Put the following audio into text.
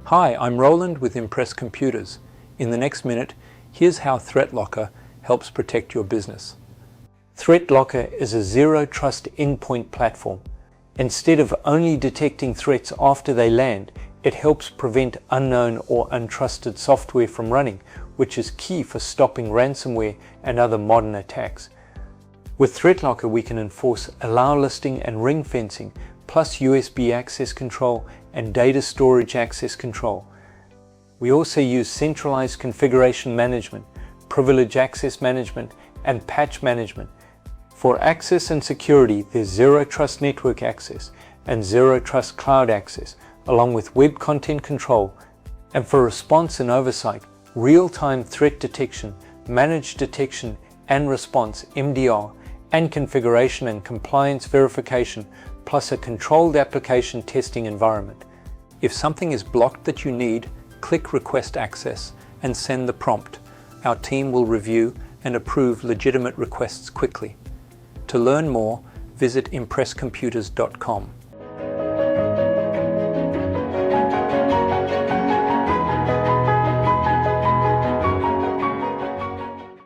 Hi, I'm Roland with Impress Computers. In the next minute, here's how Threatlocker helps protect your business. Threatlocker is a zero trust endpoint platform. Instead of only detecting threats after they land, it helps prevent unknown or untrusted software from running, which is key for stopping ransomware and other modern attacks. With Threatlocker, we can enforce allow listing and ring fencing, plus USB access control and data storage access control. We also use centralized configuration management, privilege access management, and patch management. For access and security, there's Zero Trust Network Access and Zero Trust Cloud Access, along with web content control. And for response and oversight, real-time threat detection, managed detection and response (MDR), and configuration and compliance verification, plus a controlled application testing environment. If something is blocked that you need, click Request Access and send the prompt. Our team will review and approve legitimate requests quickly. To learn more, visit impresscomputers.com.